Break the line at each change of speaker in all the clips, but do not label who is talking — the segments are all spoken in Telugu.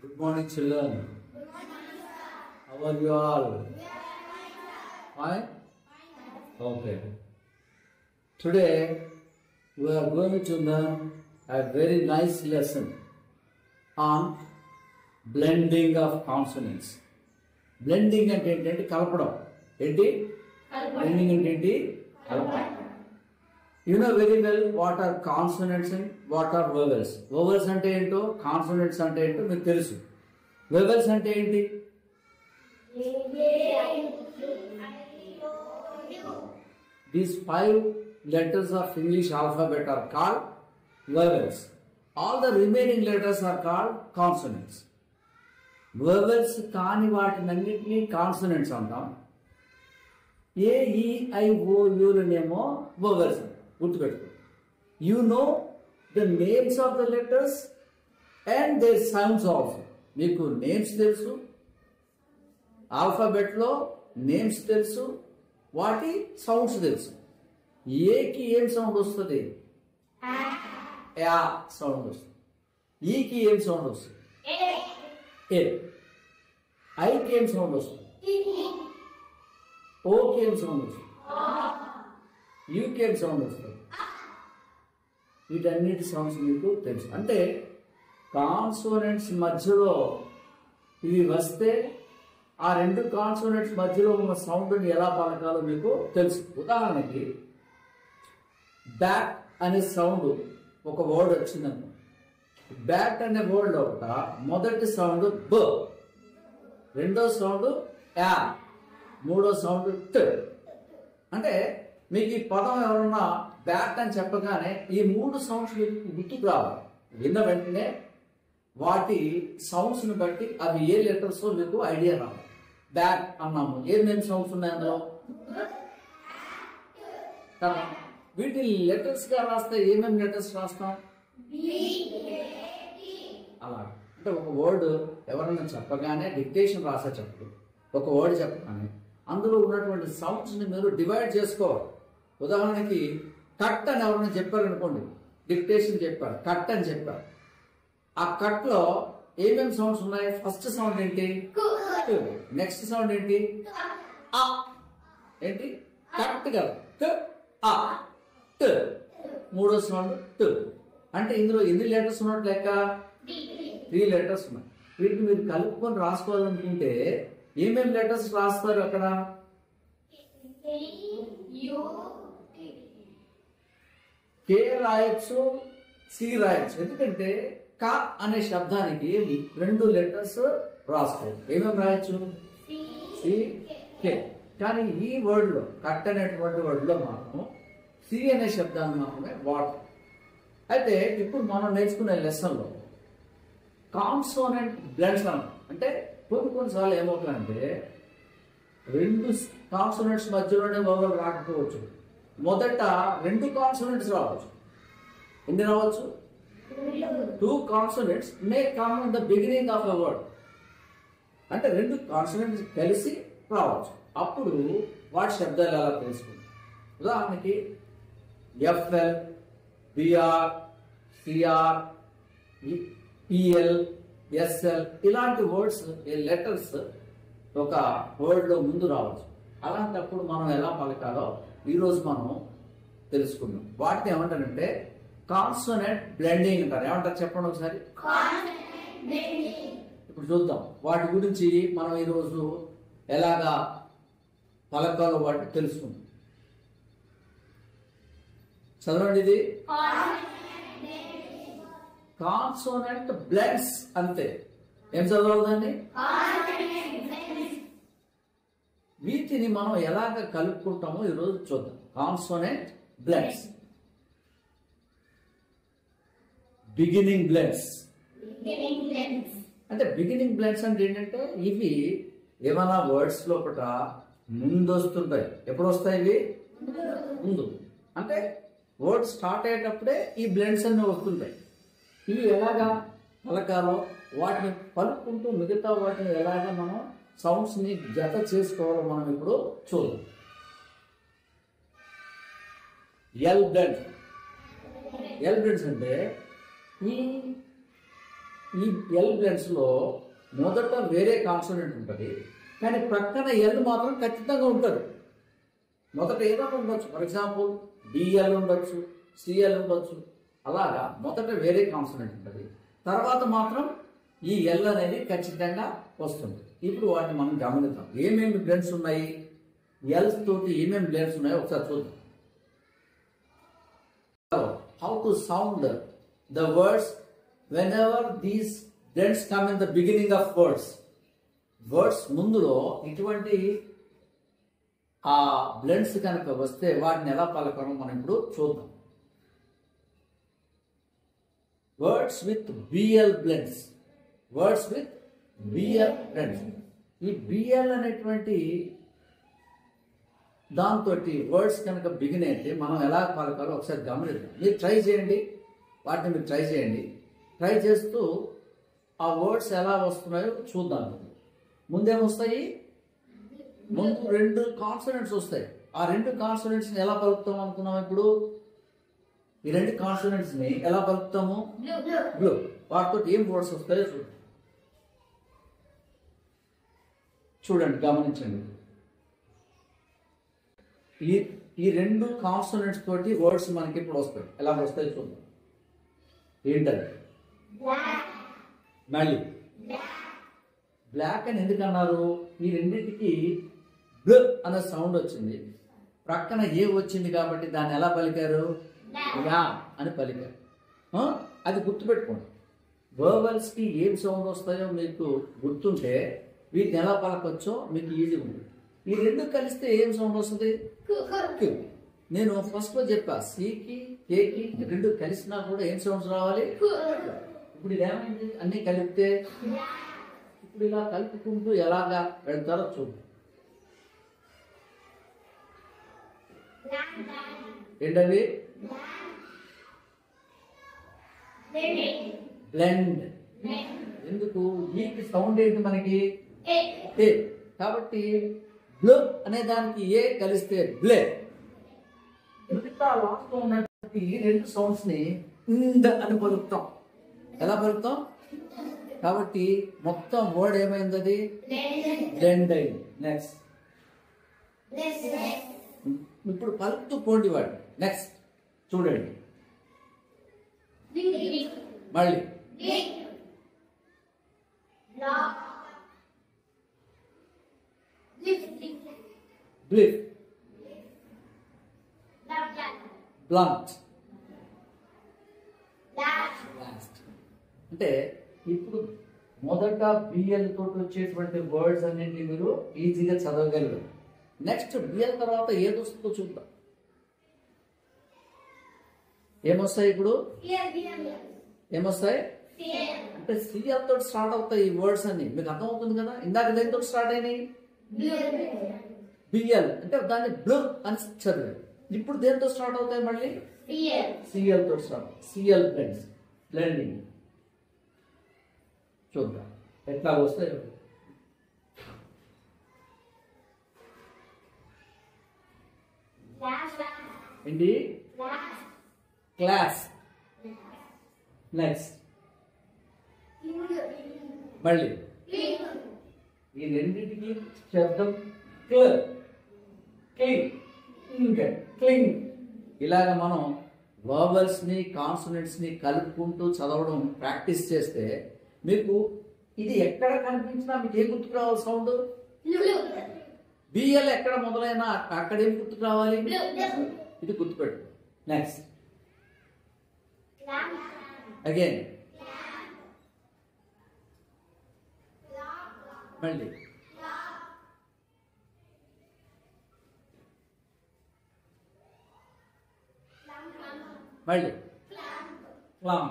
Good morning, children.
Good morning, sir.
How are you all?
We are fine, sir.
Fine?
Fine,
Okay. Today, we are going to learn a very nice lesson on blending of consonants. Blending అంటే ఏంటంటే కలపడం. ఏంటి? Blending అంటే ఏంటి? కలపడం. You know very well what are consonants and what are vowels. Vowels అంటే ఏంటో, consonants అంటే ఏంటో మీకు తెలుసు. Vowels అంటే ఏంటి? These 5 letters of English alphabet are called vowels. All the remaining letters are called consonants. Vowels కాని వాటినన్నిటినీ కాన్సనెంట్స్ అంటాం. AEIOUలనేమో vowels గుర్తుపెట్టుకో. You know the names of the letters and their sounds also. మీకు నేమ్స్ తెలుసు, ఆల్ఫాబెట్లో నేమ్స్ తెలుసు, వాటి సౌండ్స్ తెలుసు. ఏకి ఏం సౌండ్ వస్తుంది? యా సౌండ్ వస్తుంది. ఈకి ఏం సౌండ్ వస్తుంది? ఏ. ఐకి ఏం సౌండ్ వస్తుంది? ఓకి ఏం సౌండ్ వస్తుంది? యూకి ఏం సౌండ్ వస్తుంది? వీటన్నిటి సౌండ్స్ మీకు తెలుసు. అంటే కాన్సోనెంట్స్ మధ్యలో ఇవి వస్తే ఆ రెండు కాన్సోనెంట్స్ మధ్యలో ఉన్న సౌండ్ని ఎలా పలకాలో మీకు తెలుసు. ఉదాహరణకి బ్యాట్ అనే సౌండ్ ఒక వర్డ్ వచ్చిందనుకో. బ్యాట్ అనే వర్డ్ ఒకట మొదటి సౌండ్ బ, రెండో సౌండ్ యా, మూడో సౌండ్ ట్. అంటే మీకు ఈ పదం ఎవరన్నా బ్యాట్ అని చెప్పగానే ఈ 3 సౌండ్స్ మీకు గుర్తుకు రావాలి. విన్న వెంటనే వాటి సౌండ్స్ని బట్టి అవి ఏ లెటర్స్ మీకు ఐడియా రావాలి. బ్యాట్ అన్నాము, ఏమేమి సౌండ్స్ ఉన్నాయి అందులో కదా. వీటిని లెటర్స్ గా రాస్తే ఏమేమి లెటర్స్ రాస్తాం? అలా. అంటే ఒక వర్డ్ ఎవరైనా చెప్పగానే డిక్టేషన్ రాసేటప్పుడు ఒక వర్డ్ చెప్పగానే అందులో ఉన్నటువంటి సౌండ్స్ని మీరు డివైడ్ చేసుకోవాలి. ఉదాహరణకి కట్ అని ఎవరైనా చెప్పారనుకోండి, డిక్టేషన్ చెప్పారు, కట్ అని చెప్పారు. ఆ కట్లో ఏమేమి సౌండ్స్ ఉన్నాయి? ఫస్ట్ సౌండ్ ఏంటి? నెక్స్ట్ సౌండ్ ఏంటి? ఆ. ఏంటి? కట్ కదా. ఆ ట్. మూడో సౌండ్ ట్. అంటే ఇందులో ఎన్ని లెటర్స్ ఉన్నట్టు లెక్క? 3 లెటర్స్ ఉన్నాయి. వీటిని మీరు కలుపుకొని రాసుకోవాలనుకుంటే ఏమేమి లెటర్స్ రాస్తారు అక్కడ? కే రాయొచ్చు, సి రాయొచ్చు. ఎందుకంటే క అనే శబ్దానికి 2 లెటర్స్ రాసుకోవచ్చు. ఏమేమి రాయొచ్చు? సి, కే. కానీ ఈ వర్డ్ లో, కట్ అనేటువంటి వర్డ్ లో మాత్రం సి అనే శబ్దాన్ని మాత్రమే వాడతాం. అయితే ఇప్పుడు మనం నేర్చుకునే లెసన్ లో కాన్సోనెంట్ బ్లెండ్స్ అన్నాం. అంటే కొన్నిసార్లు ఏమవుతుందంటే 2 కాన్సోనెంట్స్ మధ్యలోనే వవల్ రాకపోవచ్చు. మొదట 2 కాన్సోనెంట్స్ రావచ్చు. ఎన్ని రావచ్చు? 2 consonants may come in the beginning of a word. అంటే 2 కాన్సోనెంట్స్ కలిసి రావచ్చు. అప్పుడు వాటి శబ్దాలు ఎలా తెలుసుకుంటాం? ఉదాహరణకి FL, BR, CR, PL, SL ఇలాంటి వర్డ్స్, లెటర్స్ ఒక వర్డ్ లో ముందు రావచ్చు. అలాంటప్పుడు మనం ఎలా పలకాలో ఈరోజు మనం తెలుసుకుందాం. వాటిని ఏమంటారంటే కాన్సోనెంట్ బ్లెండింగ్ అంటారు. ఏమంటారు చెప్పండి ఒకసారి. ఇప్పుడు చూద్దాం వాటి గురించి. మనం ఈరోజు ఎలాగా పలకాలో వాటిని తెలుసుకుందాం. చదవండి. ఇది కాన్సోనెంట్ బ్లెండ్స్ అంతే. ఏం చదవాలండి? వీటిని మనం ఎలాగ కలుపుకుంటామో ఈరోజు చూద్దాం. Consonant blends. Beginning blends. అంటే బిగినింగ్ బ్లెండ్స్ అంటే ఏంటంటే ఇవి ఏమైనా వర్డ్స్ లోపల ముందు వస్తుంటాయి. ఎప్పుడు వస్తాయి ఇవి? ముందు. అంటే వర్డ్ స్టార్ట్ అయ్యేటప్పుడే ఈ బ్లెండ్స్ అన్ని వస్తుంటాయి. ఇవి ఎలాగా పలకాలో వాటిని పలుకుంటూ మిగతా వాటిని ఎలాగా మనం సౌండ్స్ ని జత చేసుకోవాలో మనం ఇప్పుడు చూద్దాం. L blends. ఎల్ బ్లెండ్స్ అంటే ఈ ఈ ఎల్ బ్లెండ్స్ లో మొదట వేరే కాన్సోనెంట్ ఉంటుంది, కానీ ప్రక్కన ఎల్ మాత్రం ఖచ్చితంగా ఉంటుంది. మొదట ఏదో ఉండొచ్చు, ఫర్ ఎగ్జాంపుల్ డిఎల్ ఉండొచ్చు, సిఎల్ ఉండొచ్చు. అలాగా మొదట వేరే కాన్సోనెంట్ ఉంటుంది, తర్వాత మాత్రం ఈ ఎల్ అనేది ఖచ్చితంగా వస్తుంది. ఇప్పుడు వాటిని మనం గమనిద్దాం. ఏమేమి బ్లెండ్స్ ఉన్నాయి, ఎల్స్ తోటి ఏమేమి బ్లెండ్స్ ఉన్నాయో ఒకసారి చూద్దాం. How to sound the words whenever these blends come in the beginning of words ముందులో ఇటువంటి ఆ బ్లెండ్స్ కనుక వస్తే వాటిని ఎలా పలకడం మనం ఇప్పుడు చూద్దాం. Words with BL blends, words with BL blends. ఈ బిఎల్ అనేటువంటి దాంతో వర్డ్స్ కనుక బిగిన్ అయితే మనం ఎలా పలకాలో ఒకసారి గమనిద్దాం. మీరు ట్రై చేయండి, వాటిని మీరు ట్రై చేయండి. ట్రై చేస్తూ ఆ వర్డ్స్ ఎలా వస్తున్నాయో చూద్దాం. ముందేమొస్తాయి, ముందు 2 కాన్సోనెంట్స్ వస్తాయి. ఆ 2 కాన్సోనెంట్స్ని ఎలా పలుకుతాం అనుకున్నాం. ఇప్పుడు ఈ 2 కాన్సోనెంట్స్ని ఎలా పలుకుతాము, బ్లూ. వాటితో ఏం వర్డ్స్ వస్తాయో చూడండి, గమనించండి. ఈ 2 కాన్సోనెంట్స్ తోటి వర్డ్స్ మనకి ఇప్పుడు వస్తాయి. ఎలా వస్తాయో చూద్దాం. ఏంటది, మళ్ళీ బ్లాక్ అని ఎందుకు అన్నారు, ఈ రెండింటికి బ్ అనే సౌండ్ వచ్చింది, ప్రక్కన ఏ వచ్చింది కాబట్టి దాన్ని ఎలా పలికారు, యా అని పలికారు. అది గుర్తుపెట్టుకోండి. వర్బల్స్ కి ఏం సౌండ్ వస్తాయో మీకు గుర్తుంటే వీటిని ఎలా పలకొచ్చో మీకు ఈజీ ఉంది. ఈ 2 కలిస్తే ఏం సౌండ్ వస్తుంది, క్యూ. నేను ఫస్ట్ లో చెప్పా, సికి కేకి 2 కలిసినా కూడా ఏం సౌండ్స్ రావాలి. ఇప్పుడు ఇదేమైంది, అన్ని కలిపితే ఇప్పుడు ఇలా కలుపుకుంటూ ఎలాగా వెళ్తారో చూద్దాం. ఏంటండి, బ్లెండ్. ఎందుకు, ఈకి సౌండ్ ఏంటి మనకి, ఏ. కాబట్టి బ్లో అనే దానికి ఏ కలిస్తే బ్లే. మిగతా లాస్ట్ లో ఉన్నటువంటి 2 సౌండ్స్ ని అని పలుకుతాం. ఎలా పలుకుతాం, కాబట్టి మొత్తం వర్డ్ ఏమైంది, అది బ్లెండ్ అయింది. నెక్స్ట్ ఇప్పుడు పలుకుతూ పోండి వాడు. నెక్స్ట్ చూడండి, మళ్ళీ బ్లిఫ్, బ్లంట్, లాస్ట్. అంటే ఇప్పుడు మొదట బిఎల్ తోటి వచ్చేటువంటి వర్డ్స్ అన్నింటినీ మీరు ఈజీగా చదవగలరు. నెక్స్ట్ బిఎల్ తర్వాత ఏది వస్తుందో చూద్దాం. ఏమొస్తాయి ఇప్పుడు, ఏమొస్తాయి అంటే సిఎల్ తోటి స్టార్ట్ అవుతాయి ఈ వర్డ్స్ అన్ని. మీకు అర్థమవుతుంది కదా. ఇందాక దేనితో స్టార్ట్ అయినాయి, బిఎల్ అంటే దాన్ని బ్లూ అని చదివారు. ఇప్పుడు దేనితో స్టార్ట్ అవుతాయి, మళ్ళీ సిఎల్ తోటి స్టార్ట్. CL blends, blending. చూద్దాం ఎట్లా వస్తాయి. ఏంటి, క్లాస్. నెక్స్ట్ మళ్ళీ ఈ రెండింటికి శబ్దం క్లియర్, క్లింగ్, క్లింగ్. ఇలాగ మనం వర్బల్స్ ని కాన్సోనెంట్స్ ని కలుపుకుంటూ చదవడం ప్రాక్టీస్ చేస్తే మీకు ఇది ఎక్కడ కనిపించినా మీకు ఏం గుర్తుకు రావాలి, సౌండ్. బిఎల్ ఎక్కడ మొదలైనా అక్కడ ఏం గుర్తుకు రావాలి, ఇది గుర్తుపెట్టు. నెక్స్ట్ అగైన్ మళ్ళీ మళ్ళీ క్లామ్,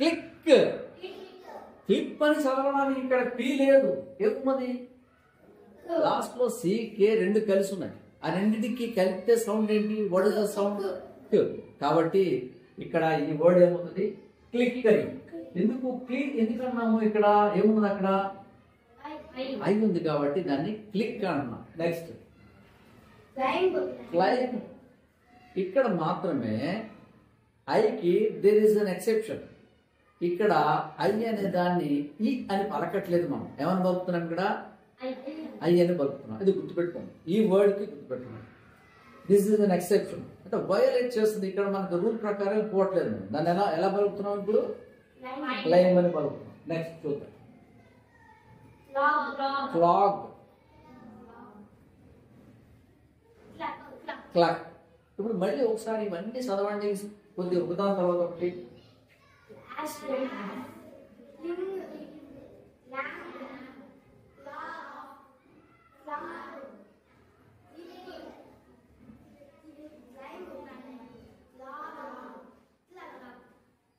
క్లిక్. క్లిప్ అని చదవడానికి ఇక్కడ పి లేదు, ఏమున్నది లాస్ట్ లో సి కే 2 కలిసి ఉన్నాయి. ఆ రెండింటికి కలిపితే సౌండ్ ఏంటి, వాట్ ఇస్ ద సౌండ్, కాబట్టి ఇక్కడ ఈ వర్డ్ ఏమవుతుంది, క్లిక్ అని. ఎందుకు క్లిక్ ఎందుకన్నాము, ఇక్కడ ఏమున్నది, అక్కడ ఐ ఉంది కాబట్టి దాన్ని క్లిక్ అంటున్నాం. Next climb. ఇక్కడ మాత్రమే ఐకి దేర్ ఇస్ అన్ ఎక్సెప్షన్. ఇక్కడ ఐ అనే దాన్ని ఈ అని పలకట్లేదు, మనం ఏమని పలుకుతున్నాం, ఇక్కడ ఐ అని పలుకుతున్నాం. ఇది గుర్తుపెట్టుకోండి, ఈ వర్డ్కి గుర్తుపెట్టుకోండి. దిస్ ఇస్ అన్ ఎక్సెప్షన్ అంటే వయోలేట్ చేస్తుంది. ఇక్కడ మనకు రూల్ ప్రకారం పోవట్లేదు, దాన్ని ఎలా ఎలా పలుకుతున్నాం, ఇప్పుడు క్లైమ్ అని పలుకుతున్నాం. నెక్స్ట్ చూద్దాం, ఫ్లాగ్, క్లాక్. ఇప్పుడు మళ్ళీ ఒకసారి ఇవన్నీ చదవండి కొద్దిగా ఒకదాని తర్వాత ఒకటి.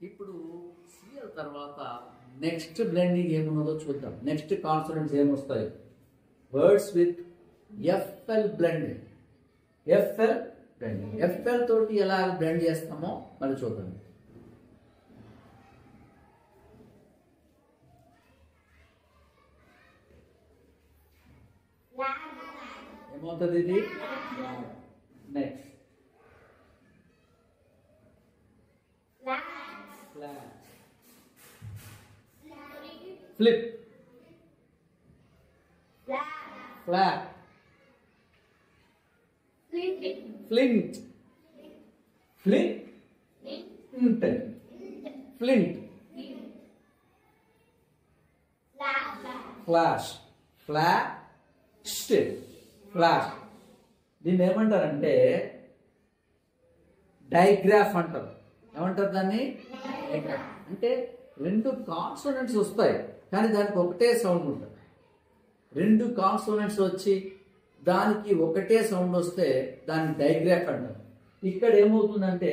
ఇప్పుడు సిఎల్ తర్వాత నెక్స్ట్ బ్లెండింగ్ ఏమున్నదో చూద్దాం. నెక్స్ట్ కాన్సనెంట్స్ ఏమొస్తాయి, words with FL blending. FL blending, FL తోటి ఎలా బ్లెండ్ చేస్తామో మళ్ళీ చూద్దాం. ఏమవుతుంది ఇది, next flip, flag, flint, flint, flint, flash, flash, flash. దీన్ని ఏమంటారంటే డైగ్రాఫ్ అంటారు. ఏమంటారు దాన్ని, అంటే రెండు కాన్సోనెంట్స్ వస్తాయి కానీ దానికి ఒకటే సౌండ్ ఉంటుంది. రెండు కాన్సోనెంట్స్ వచ్చి దానికి ఒకటే సౌండ్ వస్తే దాన్ని డైగ్రాఫ్ అంటారు. ఇక్కడ ఏమవుతుందంటే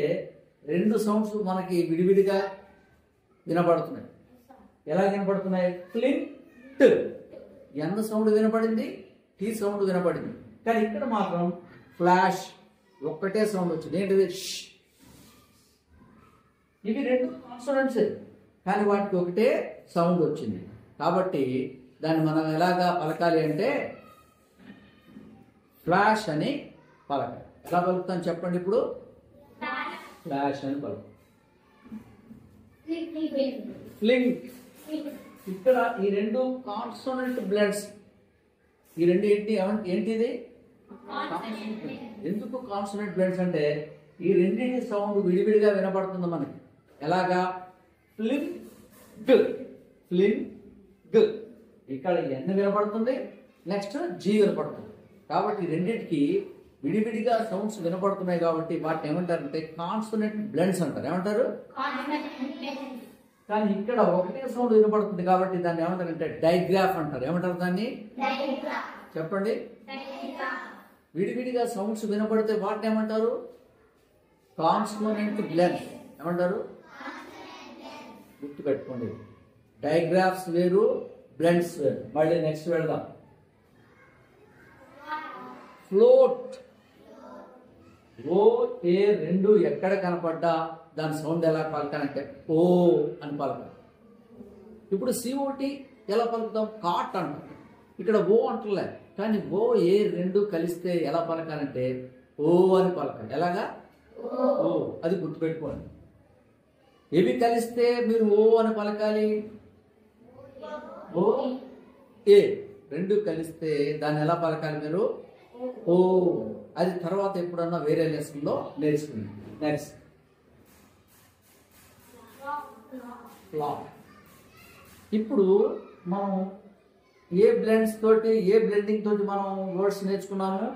రెండు సౌండ్స్ మనకి విడివిడిగా వినపడుతున్నాయి. ఎలా వినపడుతున్నాయి, ఫ్లింట్ ఎన్న సౌండ్ వినపడింది, టీ సౌండ్ వినపడింది. కానీ ఇక్కడ మాత్రం ఫ్లాష్ ఒక్కటే సౌండ్ వచ్చింది. ఏంటిది, ఇవి రెండు కాన్సోనెంట్స్ కానీ వాటికి ఒకటే సౌండ్ వచ్చింది. కాబట్టి దాన్ని మనం ఎలాగా పలకాలి అంటే ఫ్లాష్ అని పలకాలి. ఎలా పలుకుతాం చెప్పండి, ఇప్పుడు ఫ్లాష్ అని పలుకు. ఫ్లింక్, ఇక్కడ ఈ రెండు కాన్సోనెంట్ బ్లడ్స్, ఈ రెండు ఏంటిది, ఎందుకు కాన్సోనెంట్ బ్లడ్స్ అంటే ఈ రెండింటి సౌండ్ విడివిడిగా వినపడుతుంది మనకి. ఎలాగా, ఫ్లింగ్, ఫ్లింగ్, ఇక్కడ ఎన్ వినపడుతుంది, నెక్స్ట్ జీ వినపడుతుంది. కాబట్టి రెండింటికి విడివిడిగా సౌండ్స్ వినపడుతున్నాయి కాబట్టి వాటిని ఏమంటారంటే కాన్సోనెంట్ బ్లెండ్స్ అంటారు. ఏమంటారు, కానీ ఇక్కడ ఒకటే సౌండ్ వినపడుతుంది కాబట్టి దాన్ని ఏమంటారంటే డైగ్రాఫ్ అంటారు. ఏమంటారు దాన్ని, చెప్పండి. విడివిడిగా సౌండ్స్ వినపడితే వాటిని ఏమంటారు, కాన్సోనెంట్ బ్లెండ్స్. ఏమంటారు, గుర్తుపెట్టుకోండి, డైగ్రాఫ్స్ వేరు, బ్లెండ్స్ వేరు. మళ్ళీ నెక్స్ట్ వెళ్దాం, ఫ్లోట్. ఓ ఏ రెండు ఎక్కడ కనపడ్డా దాని సౌండ్ ఎలా పలకాలంటే ఓ అని పలకాలి. ఇప్పుడు సిఓటి ఎలా పలుకుతాం, కాట్ అంటాం. ఇక్కడ ఓ అంటలే, కానీ ఓ ఏ రెండు కలిస్తే ఎలా పలకాలంటే ఓ అని పలకాలి. ఎలాగా, ఓ. అది గుర్తుపెట్టుకోండి. ఏవి కలిస్తే మీరు ఓ అని పలకాలి, ఓ ఏ రెండు కలిస్తే దాన్ని ఎలా పలకాలి మీరు, ఓ. అది తర్వాత ఎప్పుడన్నా వేరే లెసన్లో నేర్చుకుంది. Next flop. ఇప్పుడు మనం ఏ బ్లెండ్స్ తోటి, ఏ బ్లెండింగ్ తోటి మనం వర్డ్స్ నేర్చుకున్నాము,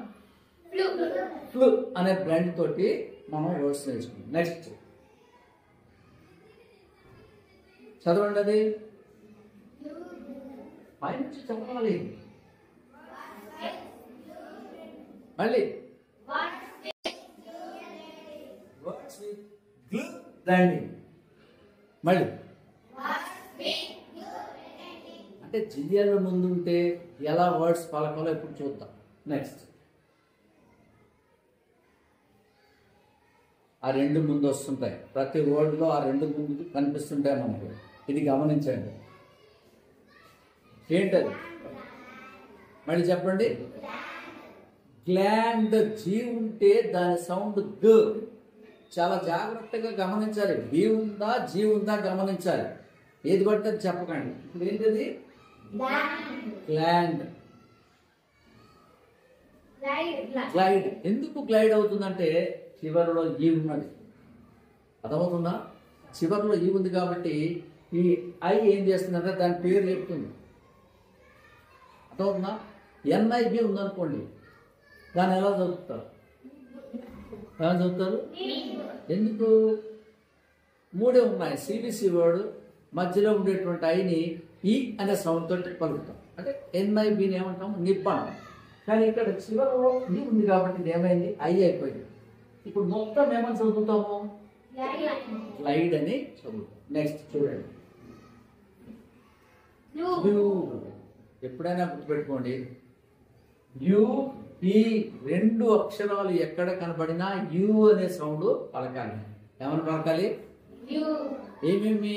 ఫ్లూ అనే బ్లెండ్ తోటి మనం వర్డ్స్ నేర్చుకున్నాం. నెక్స్ట్ చదవండి, అది పై నుంచి చదవాలి. మళ్ళీ వర్డ్స్ విత్ గ్లూ బ్లెండింగ్. మళ్ళీ అంటే జిలియన్ల ముందు ఉంటే ఎలా వర్డ్స్ పలకాలో ఇప్పుడు చూద్దాం. నెక్స్ట్ ఆ రెండు ముందు వస్తుంటాయి, ప్రతి వర్డ్లో ఆ రెండు ముందు కనిపిస్తుంటాయి మనకు. ఇది గమనించండి. ఏంటది, మళ్ళీ చెప్పండి. గ్లాండ్, జీ ఉంటే దాని సౌండ్ గ, చాలా జాగ్రత్తగా గమనించాలి. బి ఉందా జీ ఉందా గమనించాలి. ఏది పడితే అది చెప్పకండి. ఇప్పుడు ఏంటిది? గ్లాండ్. గ్లైడ్. ఎందుకు గ్లైడ్ అవుతుందంటే చివరిలో ఈ ఉన్నది. అర్థమవుతుందా? చివరిలో ఈ ఉంది కాబట్టి ఈ ఐ ఏం చేస్తుందంటే దాని పేరు చెప్తుంది. అర్థమవుతుందా? ఎన్ఐబి ఉందనుకోండి, దాన్ని ఎలా చదువుతారు? ఎలా చదువుతారు? ఎందుకు? మూడే ఉన్నాయి. సిబిసి వర్డ్ మధ్యలో ఉండేటువంటి ఐని ఈ అనే సౌండ్ తోటి పలుకుతాం. అంటే ఎన్ఐబిని ఏమంటాం? నిప్ అంటాం. కానీ ఇక్కడ చివరిలో ఈ ఉంది కాబట్టి ఇది ఏమైంది? ఐ అయిపోయింది. ఇప్పుడు మొత్తం ఏమని చదువుతాము? గ్లైడ్ అని చదువుతాం. నెక్స్ట్ చూడండి. యు. ఎప్పుడైనా గుర్తుపెట్టుకోండి, యు ఈ రెండు అక్షరాలు ఎక్కడ కనబడినా యు అనే సౌండ్ పలకాలి. ఏమని పలకాలి? ఏమేమి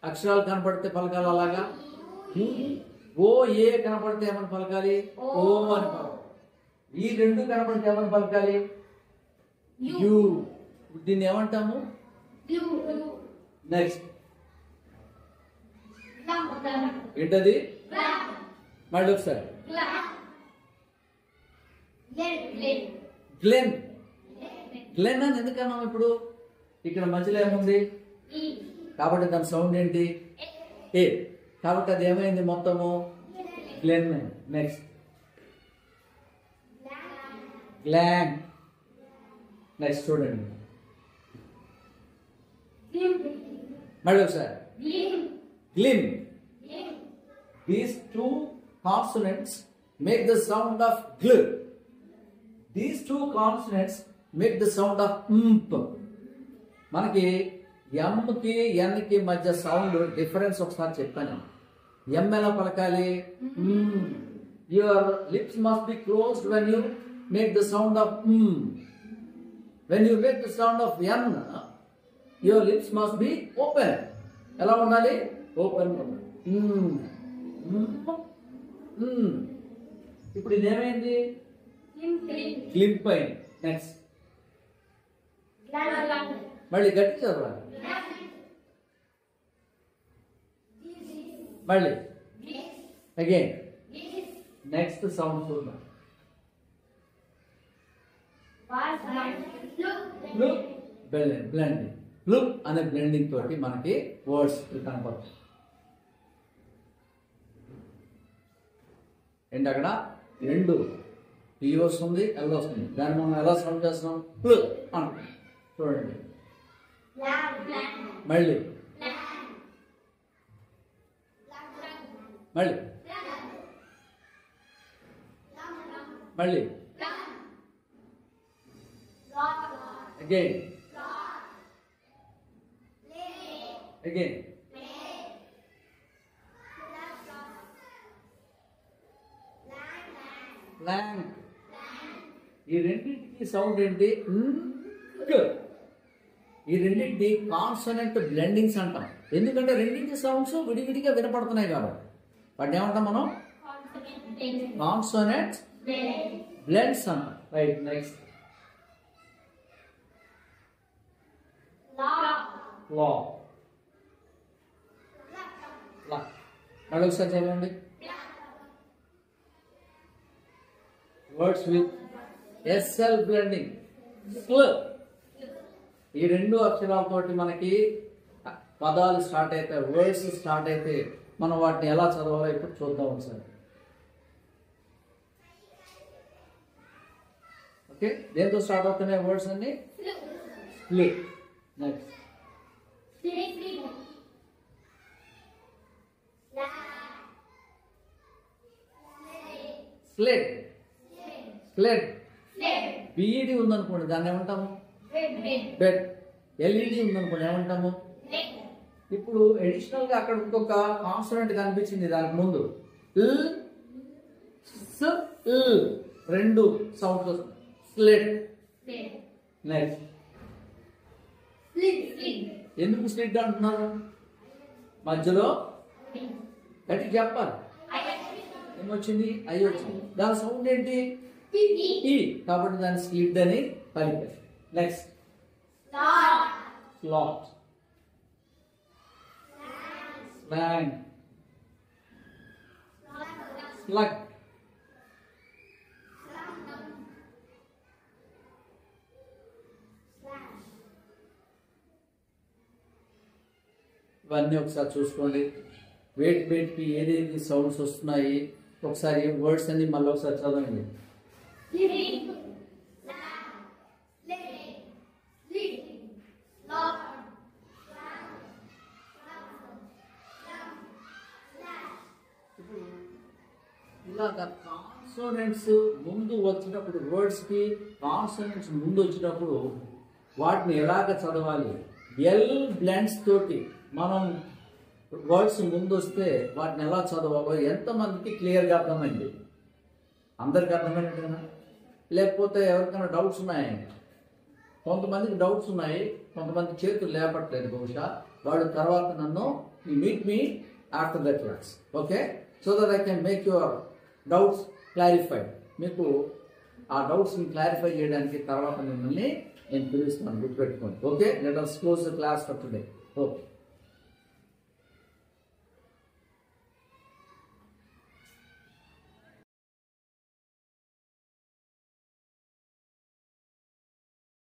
అక్షరాలు కనపడితే పలకాలి అలాగా? ఓ ఏ కనపడితే ఏమని పలకాలి? ఓ అని పలకాలి. ఈ రెండు కనపడితే ఏమని పలకాలి? యు. దీన్ని ఏమంటాము? నెక్స్ట్ ఏంటది? మళ్ళీ ఒకసారి. గ్లెన్. గ్లెన్ అని ఎందుకన్నాం? ఇప్పుడు ఇక్కడ మధ్యలో ఏముంది? కాబట్టి దాని సౌండ్ ఏంటి? ఏ. కాబట్టి అది ఏమైంది మొత్తము? గ్లెన్. Next gland. నెక్స్ట్ చూడండి మళ్ళీ ఒకసారి. గ్లిమ్. These two consonants make the sound of gl. These two consonants make the sound of mp. మనకి ఎం కి ఎన్ కి మధ్య సౌండ్ డిఫరెన్స్ ఒకసారి చెప్పాను. ఎం ఎలా పలకాలి? Your lips must be closed when you make the sound of when you make the sound of N your lips must be open. ఎలా ఉండాలి? ఓపెన్. ఇప్పుడు ఇదేమైంది? క్లింప్ అయింది. నెక్స్ట్ మళ్ళీ గట్టి చదవాలి. మళ్ళీ అగైన్. నెక్స్ట్ సౌండ్ చూద్దాం. బ్లెండింగ్. లుక్ అనే బ్లెండింగ్ తోటి మనకి వర్డ్స్ కనపడుతుంది. ఏంటి అక్కడ? రెండు పి వస్తుంది, ఎల్ వస్తుంది. దాన్ని మనం ఎలా సౌండ్ చేస్తున్నాం? ప్లు అంటాం. చూడండి మళ్ళీ మళ్ళీ మళ్ళీ అగైన్ అగైన్. ల్యాండ్. ఈ రెండింటికి సౌండ్ ఏంటి? ఈ రెండింటి కాన్సనెంట్ బ్లెండింగ్స్ అంటాం. ఎందుకంటే రెండింటి సౌండ్స్ విడివిడిగా వినపడుతున్నాయి కాబట్టి వాటిని ఏమంటాం మనం? కాన్సనెంట్ బ్లెండ్స్ అంటాం. రైట్. నెక్స్ట్ లా. మళ్ళీ ఒకసారి చదవండి. Words with SL blending. ఈ రెండు అక్షరాలతోటి మనకి పదాలు స్టార్ట్ అవుతాయి, వర్డ్స్ స్టార్ట్ అయితే మనం వాటిని ఎలా చదవాలో ఇప్పుడు చూద్దాం ఒకసారి. ఓకే, దేంతో స్టార్ట్ అవుతున్నాయి వర్డ్స్ అన్ని? Split. Next sled. Sled. BED ఉందనుకోండి, దాన్ని ఏమంటాము? బెడ్. ఎల్ఈడి ఉందనుకోండి, ఏమంటాము? ఇప్పుడు అడిషనల్ గా అక్కడ ఇంకొక కాన్సనెంట్ కనిపించింది దానికి ముందు. రెండు సౌండ్స్. స్లెడ్. నెక్స్ట్ ఎందుకు స్లిట్ అంటున్నారు? మధ్యలో గట్టి చెప్పాలి. ఏమొచ్చింది? ఐ వచ్చింది. దాని సౌండ్ ఏంటి? ఈ. కాబట్టి దాన్ని స్లిట్ అని పలికారు. Next Slot. Slang. Slug. ఇవన్నీ ఒకసారి చూసుకోండి. వేటికి ఏదేది సౌండ్స్ వస్తున్నాయి ఒకసారి వర్డ్స్ అన్ని మళ్ళీ ఒకసారి చదవండి. ఇలాగ కాన్సోనెంట్స్ ముందు వచ్చినప్పుడు వర్డ్స్కి కాన్సోనెంట్స్ ముందు వచ్చినప్పుడు వాటిని ఎలాగ చదవాలి, ఎల్ బ్లెండ్స్ తోటి మనం వర్డ్స్ ముందు వస్తే వాటిని ఎలా చదవాలో ఎంతమందికి క్లియర్గా అర్థమైంది? అందరికి అర్థమైనట్టేనా? లేకపోతే ఎవరికైనా డౌట్స్ ఉన్నాయండి? కొంతమందికి డౌట్స్ ఉన్నాయి, కొంతమంది చేతులు లేపట్లేదు. బహుశా వాళ్ళు తర్వాత నన్ను meet me after the class, okay, so that I can make your doubts clarified. మీకు ఆ డౌట్స్ని క్లారిఫై చేయడానికి తర్వాత మిమ్మల్ని నేను పిలుస్తాను, గుర్తుపెట్టుకోండి. Okay, let us close the class for today. Okay.